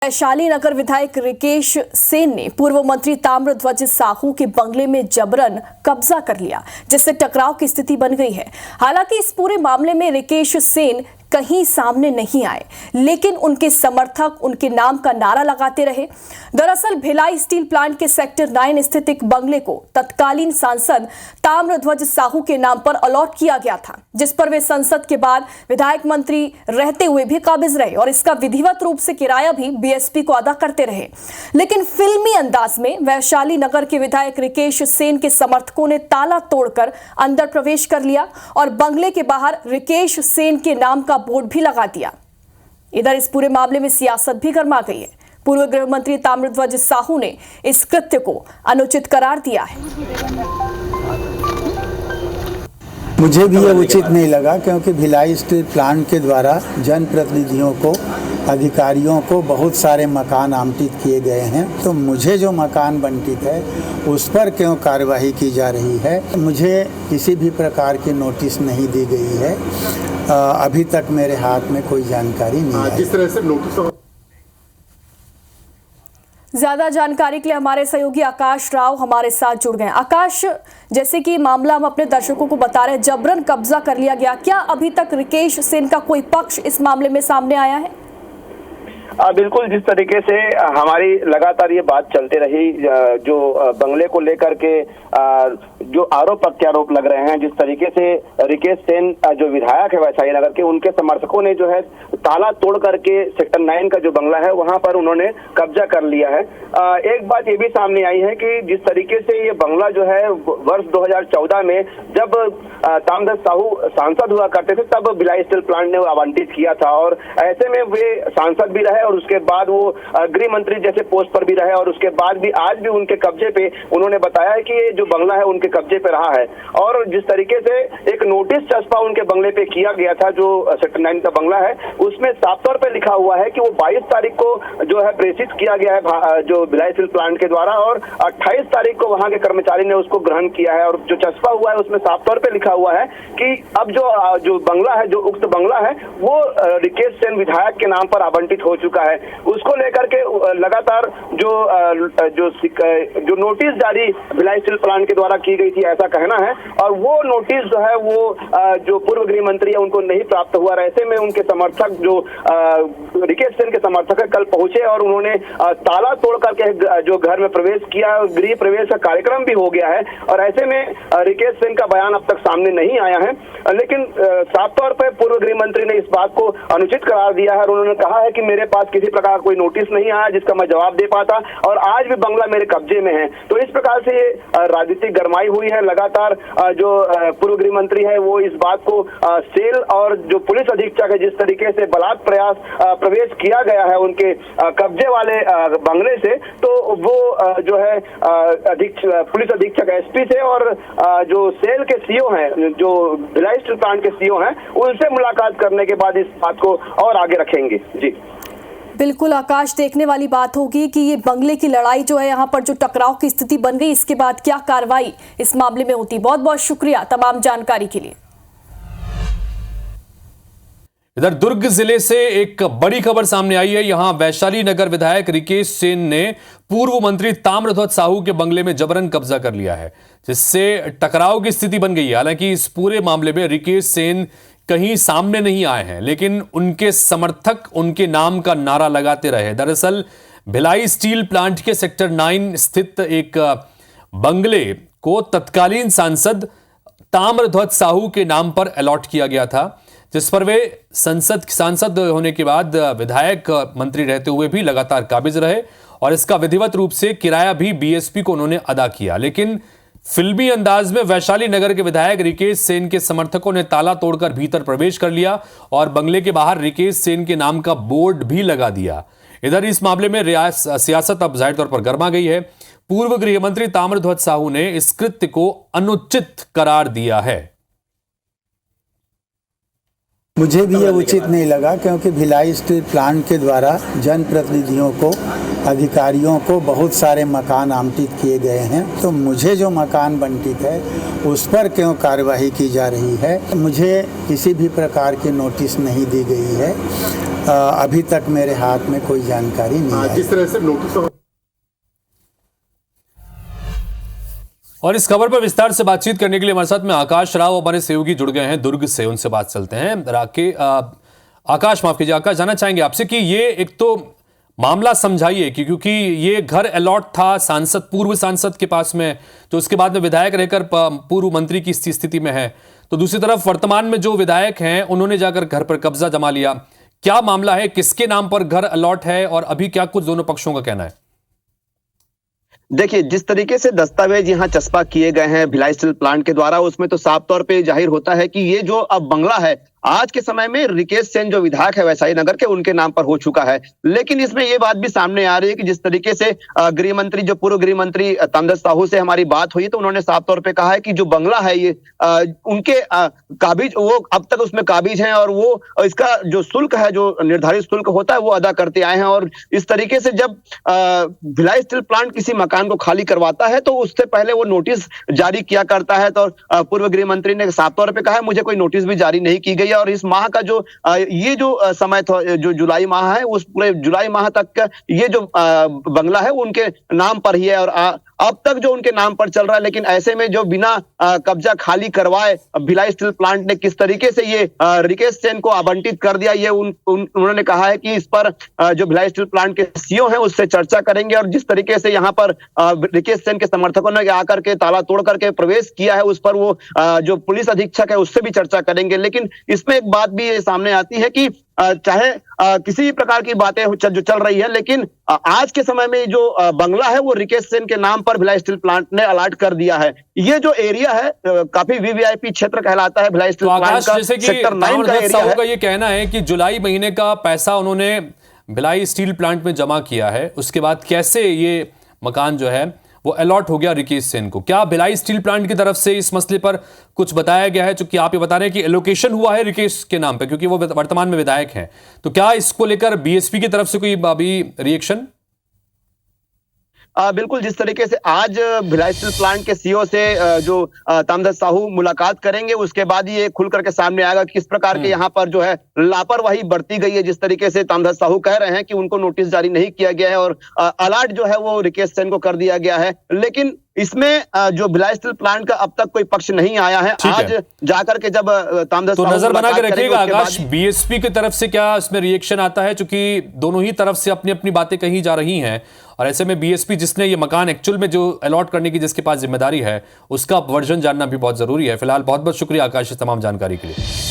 वैशाली नगर विधायक रिकेश सेन ने पूर्व मंत्री ताम्रध्वज साहू के बंगले में जबरन कब्जा कर लिया, जिससे टकराव की स्थिति बन गई है। हालांकि इस पूरे मामले में रिकेश सेन कहीं सामने नहीं आए, लेकिन उनके समर्थक उनके नाम का नारा लगाते रहे। दरअसल भिलाई स्टील प्लांट के सेक्टर 9 स्थित एक बंगले को तत्कालीन सांसद ताम्रध्वज साहू के नाम पर अलॉट किया गया था, जिस पर वे संसद के बाद विधायक मंत्री रहते हुए भी काबिज रहे और इसका विधिवत रूप से किराया भी बीएसपी को अदा करते रहे। लेकिन फिल्मी अंदाज में वैशाली नगर के विधायक रिकेश सेन के समर्थकों ने ताला तोड़कर अंदर प्रवेश कर लिया और बंगले के बाहर रिकेश सेन के नाम का बोर्ड भी लगा दिया। इधर इस पूरे मामले में सियासत भी गर्मा गई है। पूर्व गृह मंत्री ताम्रध्वज साहू ने इस कृत्य को अनुचित करार दिया है। मुझे भी ये उचित नहीं लगा, क्योंकि भिलाई स्टील प्लांट के द्वारा जनप्रतिनिधियों को, अधिकारियों को बहुत सारे मकान आवंटित किए गए हैं, तो मुझे जो मकान बंटित है उस पर क्यों कार्रवाई की जा रही है? मुझे किसी भी प्रकार की नोटिस नहीं दी गई है। अभी तक मेरे हाथ में कोई जानकारी नहीं है। जिस तरह से नोटिस ज्यादा जानकारी के लिए हमारे सहयोगी आकाश राव हमारे साथ जुड़ गए। आकाश, जैसे कि मामला हम अपने दर्शकों को बता रहे हैं, जबरन कब्जा कर लिया गया, क्या अभी तक रिकेश सेन का कोई पक्ष इस मामले में सामने आया है? बिल्कुल, जिस तरीके से हमारी लगातार ये बात चलते रही, जो बंगले को लेकर के जो आरोप प्रत्यारोप लग रहे हैं, जिस तरीके से रिकेश सेन जो विधायक है वैशाली नगर के, उनके समर्थकों ने जो है ताला तोड़ करके सेक्टर 9 का जो बंगला है वहां पर उन्होंने कब्जा कर लिया है। एक बात ये भी सामने आई है कि जिस तरीके से ये बंगला जो है वर्ष 2014 में जब ताम्रध्वज साहू सांसद हुआ करते थे, तब भिलाई स्टील प्लांट ने आवंटित किया था और ऐसे में वे सांसद भी रहे और उसके बाद वो गृह मंत्री जैसे पोस्ट पर भी रहे और उसके बाद भी आज भी उनके कब्जे पे उन्होंने बताया है कि ये जो बंगला है उनके कब्जे पे रहा है। और जिस तरीके से एक नोटिस चस्पा उनके बंगले पे किया गया था, जो सेक्टर 9 का बंगला है, उसमें साफ तौर पे लिखा हुआ है कि वो 22 तारीख को जो है प्रेषित किया गया है जो भिलाई स्टील प्लांट के द्वारा और 28 तारीख को वहां के कर्मचारी ने उसको ग्रहण किया है। और जो चस्पा हुआ है उसमें साफ तौर पे लिखा हुआ है कि अब जो बंगला है, जो उक्त बंगला है, वो रिकेश सेन विधायक के नाम पर आवंटित हो चुका है। उसको लेकर के लगातार जो नोटिस जारी भिलाई स्टील प्लांट के द्वारा की गई थी, ऐसा कहना है, और वो नोटिस जो है वो जो पूर्व गृह मंत्री है उनको नहीं प्राप्त हुआ। ऐसे में उनके समर्थक जो रिकेश सेन के समर्थक कल पहुंचे और उन्होंने ताला तोड़ करके जो घर में प्रवेश किया, गृह प्रवेश का कार्यक्रम भी हो गया है। और ऐसे में रिकेश सेन का बयान अब तक सामने नहीं आया है, लेकिन साफ तौर पर पूर्व गृह मंत्री ने इस बात को अनुचित करार दिया है और उन्होंने कहा है कि मेरे पास किसी प्रकार कोई नोटिस नहीं आया जिसका मैं जवाब दे पाता और आज भी बंगला मेरे कब्जे में है। तो इस प्रकार से ये राजनीतिक गरमाई हुई है। लगातार जो पूर्व गृह मंत्री है वो इस बात को सेल और जो पुलिस अधीक्षक है, जिस तरीके से बलात् प्रयास प्रवेश किया गया है उनके कब्जे वाले बंगले से, तो वो जो है पुलिस अधीक्षक एसपी से और जो सेल के सीओ हैं, जो भिलाई स्टील प्लांट के सीओ हैं, उनसे मुलाकात करने के बाद इस बात को और आगे रखेंगे। जी बिल्कुल आकाश, देखने वाली बात होगी कि ये बंगले की लड़ाई जो है, यहाँ पर जो टकराव की स्थिति बन गई, इसके बाद क्या कार्रवाई इस मामले में होती। बहुत बहुत शुक्रिया तमाम जानकारी के लिए। इधर दुर्ग जिले से एक बड़ी खबर सामने आई है। यहां वैशाली नगर विधायक रिकेश सेन ने पूर्व मंत्री ताम्रध्वज साहू के बंगले में जबरन कब्जा कर लिया है, जिससे टकराव की स्थिति बन गई है। हालांकि इस पूरे मामले में रिकेश सेन कहीं सामने नहीं आए हैं, लेकिन उनके समर्थक उनके नाम का नारा लगाते रहे। दरअसल भिलाई स्टील प्लांट के सेक्टर 9 स्थित एक बंगले को तत्कालीन सांसद ताम्रध्वज साहू के नाम पर अलॉट किया गया था, जिस पर वे सांसद होने के बाद विधायक मंत्री रहते हुए भी लगातार काबिज रहे और इसका विधिवत रूप से किराया भी बीएसपी को उन्होंने अदा किया। लेकिन फिल्मी अंदाज में वैशाली नगर के विधायक रिकेश सेन के समर्थकों ने ताला तोड़कर भीतर प्रवेश कर लिया और बंगले के बाहर रिकेश सेन के नाम का बोर्ड भी लगा दिया। इधर इस मामले में सियासत अब जाहिर तौर पर गर्मा गई है। पूर्व गृह मंत्री ताम्रध्वज साहू ने इस कृत्य को अनुचित करार दिया है। मुझे भी ये उचित नहीं लगा, क्योंकि भिलाई स्टील प्लांट के द्वारा जनप्रतिनिधियों को, अधिकारियों को बहुत सारे मकान आवंटित किए गए हैं, तो मुझे जो मकान बंटित है उस पर क्यों कार्रवाई की जा रही है? मुझे किसी भी प्रकार की नोटिस नहीं दी गई है। अभी तक मेरे हाथ में कोई जानकारी नहीं आई। जिस तरह से नोटिस और इस खबर पर विस्तार से बातचीत करने के लिए हमारे साथ में आकाश राव हमारे सहयोगी जुड़ गए हैं दुर्ग से, उनसे बात चलते हैं। आकाश, माफ कीजिए आकाश, जानना चाहेंगे आपसे कि ये एक तो मामला समझाइए कि क्योंकि ये घर अलॉट था सांसद, पूर्व सांसद के पास में, जो उसके बाद में विधायक रहकर पूर्व मंत्री की स्थिति में है, तो दूसरी तरफ वर्तमान में जो विधायक हैं उन्होंने जाकर घर पर कब्जा जमा लिया। क्या मामला है, किसके नाम पर घर अलॉट है और अभी क्या कुछ दोनों पक्षों का कहना है? देखिए, जिस तरीके से दस्तावेज यहाँ चस्पा किए गए हैं भिलाई स्टील प्लांट के द्वारा, उसमें तो साफ तौर पे जाहिर होता है कि ये जो अब बंगला है आज के समय में रिकेश सेन जो विधायक है वैशाली नगर के, उनके नाम पर हो चुका है। लेकिन इसमें ये बात भी सामने आ रही है कि जिस तरीके से गृह मंत्री, जो पूर्व गृह मंत्री ताम्रध्वज साहू से हमारी बात हुई तो उन्होंने साफ तौर पे कहा है कि जो बंगला है ये उनके काबिज, वो अब तक उसमें काबिज हैं और वो इसका जो शुल्क है, जो निर्धारित शुल्क होता है वो अदा करते आए हैं। और इस तरीके से जब भिलाई स्टील प्लांट किसी मकान को खाली करवाता है तो उससे पहले वो नोटिस जारी किया करता है। तो पूर्व गृह मंत्री ने साफ तौर पे कहा है मुझे कोई नोटिस भी जारी नहीं की गई और इस माह का जो ये जो समय था, जो जुलाई माह है, उस पूरे जुलाई माह तक का ये जो बंगला है वो उनके नाम पर ही है और अब तक जो उनके नाम पर चल रहा है। लेकिन ऐसे में जो बिना कब्जा खाली करवाए भिलाई स्टील प्लांट ने किस तरीके से ये रिकेश सेन को आवंटित कर दिया, ये उन्होंने कहा है कि इस पर जो भिलाई स्टील प्लांट के सीईओ हैं उससे चर्चा करेंगे और जिस तरीके से यहाँ पर रिकेश सेन के समर्थकों ने आकर के ताला तोड़ करके प्रवेश किया है उस पर वो जो पुलिस अधीक्षक है उससे भी चर्चा करेंगे। लेकिन इसमें एक बात भी सामने आती है कि चाहे किसी भी प्रकार की बातें जो चल रही है, लेकिन आज के समय में जो बंगला है वो रिकेश सेन के नाम पर भिलाई स्टील प्लांट ने अलॉट कर दिया है। ये जो एरिया है काफी वीवीआईपी क्षेत्र कहलाता है भिलाई स्टील प्लांट का, सेक्टर 9 का एरिया है। का ये कहना है कि जुलाई महीने का पैसा उन्होंने भिलाई स्टील प्लांट में जमा किया है, उसके बाद कैसे ये मकान जो है वो अलॉट हो गया रिकेश सेन को। क्या भिलाई स्टील प्लांट की तरफ से इस मसले पर कुछ बताया गया है? चूंकि आप ये बता रहे हैं कि एलोकेशन हुआ है रिकेश के नाम पे क्योंकि वो वर्तमान में विधायक हैं, तो क्या इसको लेकर बीएसपी की तरफ से कोई अभी रिएक्शन? बिल्कुल, जिस तरीके से आज भिलाई स्टील प्लांट के सीईओ से जो ताम्रध्वज साहू मुलाकात करेंगे उसके बाद ये खुल करके सामने आएगा किस प्रकार के यहाँ पर जो है लापरवाही बरती गई है। जिस तरीके से ताम्रध्वज साहू कह रहे हैं कि उनको नोटिस जारी नहीं किया गया है और अलॉट जो है वो रिकेश सेन को कर दिया गया है, लेकिन इसमें जो भिलाई स्टील प्लांट का अब तक कोई पक्ष नहीं आया है। आज जाकर के जब ताम्रध्वज तो साहू नजर बना के रखिएगा आकाश, बाद बीएसपी की तरफ से क्या इसमें रिएक्शन आता है, क्योंकि दोनों ही तरफ से अपनी अपनी बातें कही जा रही हैं और ऐसे में बीएसपी जिसने ये मकान एक्चुअल में जो अलॉट करने की जिसके पास जिम्मेदारी है उसका वर्जन जानना भी बहुत जरूरी है। फिलहाल बहुत बहुत शुक्रिया आकाश इस तमाम जानकारी के लिए।